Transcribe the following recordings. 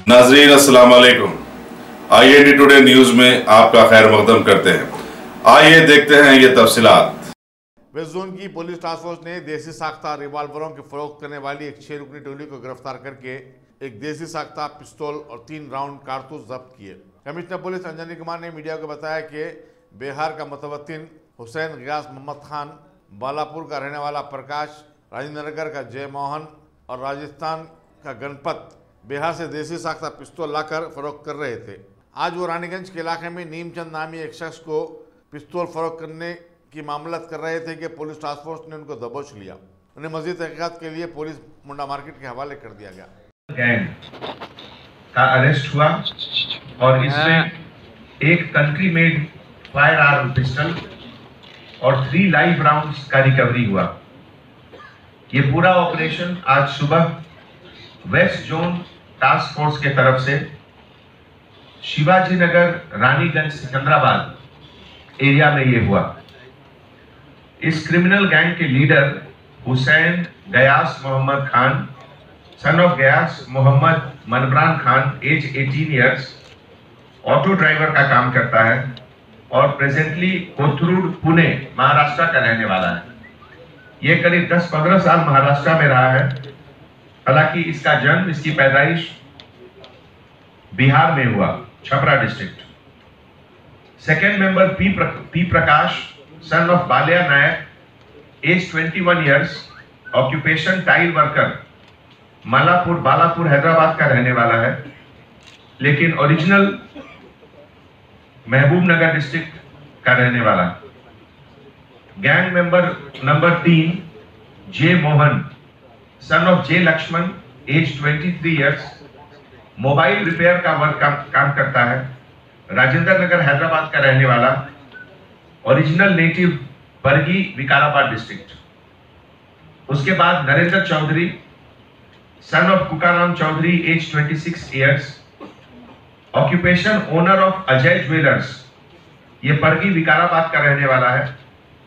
नाजरीन अस्सलाम वालेकुम। IND टुडे न्यूज में आपका खैर मकदम करते हैं। आइए देखते हैं ये तफसीलात। वेस्ट जोन की पुलिस टास्क फोर्स ने देसी साख्ता रिवाल्वरों की फरोख्त करने वाली एक 6 रुकनी टोली को गिरफ्तार करके एक देसी साख्ता पिस्तौल और 3 राउंड कारतूस जब्त किए। कमिश्नर पुलिस अंजनी कुमार ने मीडिया को बताया कि बिहार का मुतवत्तिन हुसैन गियास मोहम्मद खान, बालापुर का रहने वाला प्रकाश, राजेंद्र नगर का जय मोहन और राजस्थान का गणपत बिहार से देसी साख्ता पिस्तौल लाकर फरोख्त कर रहे थे। आज वो रानीगंज के इलाके में नीमचंद नामी एक शख्स को पिस्तौल फरोख्त करने की मामलत कर रहे थे कि पुलिस टास्क फोर्स ने उनको दबोच लिया। उन्हें मजीद तहकीकात के लिए पुलिस मुंडा मार्केट के हवाले कर दिया गया। गैंग का अरेस्ट हुआ और इसमें एक country made fire arm pistol और 3 लाइव राउंड्स का रिकवरी हुआ। ये पूरा ऑपरेशन आज सुबह वेस्ट जोन टास्क फोर्स के तरफ से शिवाजी नगर, रानीगंज, सिकंदराबाद एरिया में ये हुआ। इस क्रिमिनल गैंग के leader Hussain Ghiyas Mohammed Khan, son of Ghiyas Mohammed Manbaran Khan, age 18 years, auto driver का काम करता है और प्रेजेंटली कोथरूड, पुणे, महाराष्ट्र का रहने वाला है। ये करीब 10-15 साल महाराष्ट्र में रहा है। हालांकि इसका जन्म, इसकी पैदाइश बिहार में हुआ, Chhapra district. Second member P Prakash, son of Balia Nayak, age 21 years, occupation tile worker, Balapur Hyderabad का रहने वाला है, लेकिन ओरिजिनल महबूब नगर डिस्ट्रिक्ट का रहने वाला। Gang member number 3 J Mohan, son of J Laxman, age 23 years, mobile repair का वर्क काम करता है, राजेंद्र नगर हैदराबाद का रहने वाला, original native Bargi, Vikarabad district. उसके बाद Narendra Chaudhary, son of Kukaram Chaudhary, age 26 years, occupation owner of Ajay jewellers, ये बरगी विकाराबाद का रहने वाला है,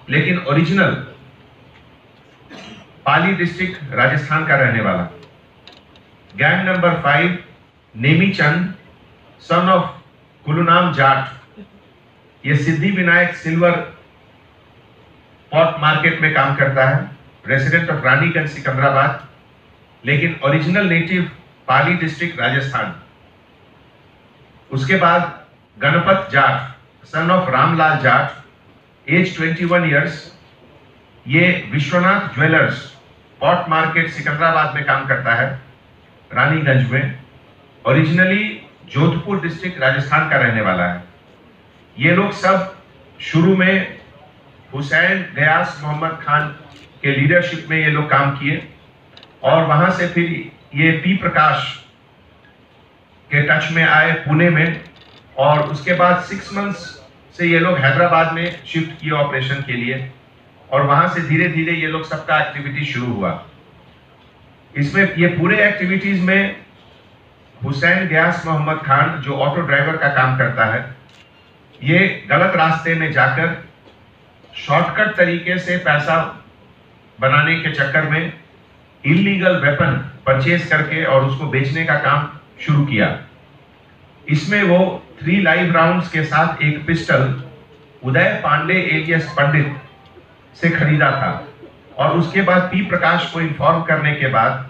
लेकिन ओरिजिनल पाली डिस्ट्रिक्ट राजस्थान का रहने वाला। Gang number 5 Nemichand, son of Kulunam Jat, ये Siddhi Vinayak silver pot market में काम करता है, रेसिडेंट ऑफ रानीगंज, सिकंदराबाद, लेकिन original native Pali district Rajasthan. उसके बाद Ganpat Jat, son of Ramlal Jat, age 21 years, ये Vishwanath jewellers pot market Secunderabad में काम करता है, रानीगंज में, ओरिजिनली जोधपुर डिस्ट्रिक्ट राजस्थान का रहने वाला है। ये लोग सब शुरू में हुसैन गियास मोहम्मद खान के लीडरशिप में ये लोग काम किए और वहां से फिर ये पी प्रकाश के टच में आए पुणे में, और उसके बाद 6 मंथ्स से ये लोग हैदराबाद में शिफ्ट किए ऑपरेशन के लिए, और वहां से धीरे धीरे ये लोग सबका एक्टिविटी शुरू हुआ। इसमें ये पूरे एक्टिविटीज में हुसैन गियास मोहम्मद खान, जो ऑटो ड्राइवर का काम करता है, ये गलत रास्ते में जाकर शॉर्टकट तरीके से पैसा बनाने के चक्कर में इलीगल वेपन परचेज करके और उसको बेचने का काम शुरू किया। इसमें वो 3 लाइव राउंड्स के साथ एक पिस्टल उदय पांडे एलियस पंडित से खरीदा था, और उसके बाद पी प्रकाश को इन्फॉर्म करने के बाद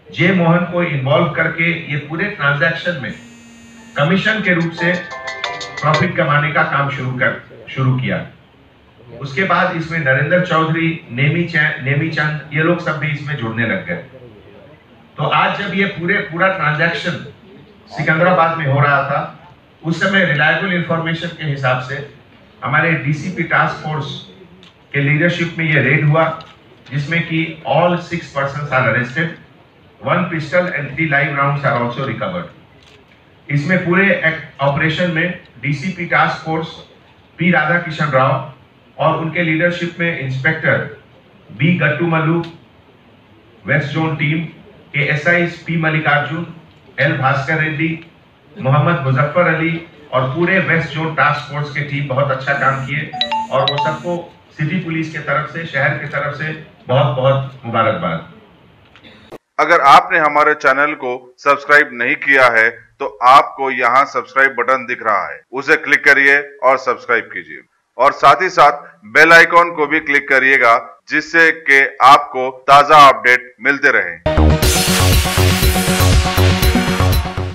जे मोहन को इन्वॉल्व करके ये पूरे ट्रांजैक्शन में कमीशन के रूप से प्रॉफिट कमाने का काम शुरू किया। उसके बाद इसमें नरेंद्र चौधरी, नेमीचंद, ये लोग सब भी इसमें जुड़ने लग गए। तो आज जब ये पूरा ट्रांजैक्शन सिकंदराबाद में हो रहा था, उस समय रिलायबल इंफॉर्मेशन के हिसाब से हमारे डीसीपी टास्क फोर्स के लीडरशिप में ये रेड हुआ, जिसमें कि all 6 persons are arrested, 1 pistol and 3 live rounds are also recovered। इसमें पूरे ऑपरेशन में DCP task force P Radhakishan Rao और उनके लीडरशिप में inspector B Gattumallu, west zone team के SI P Mallikarjun, L Bhaskar Reddy, Mohammed Muzaffar Ali और पूरे वेस्ट जोन टास्क फोर्स के टीम बहुत अच्छा काम किए, और वो सबको सिटी पुलिस के तरफ से, शहर की तरफ से बहुत बहुत मुबारकबाद। अगर आपने हमारे चैनल को सब्सक्राइब नहीं किया है तो आपको यहाँ सब्सक्राइब बटन दिख रहा है, उसे क्लिक करिए और सब्सक्राइब कीजिए और साथ ही साथ बेल आइकॉन को भी क्लिक करिएगा जिससे कि आपको ताजा अपडेट मिलते रहे।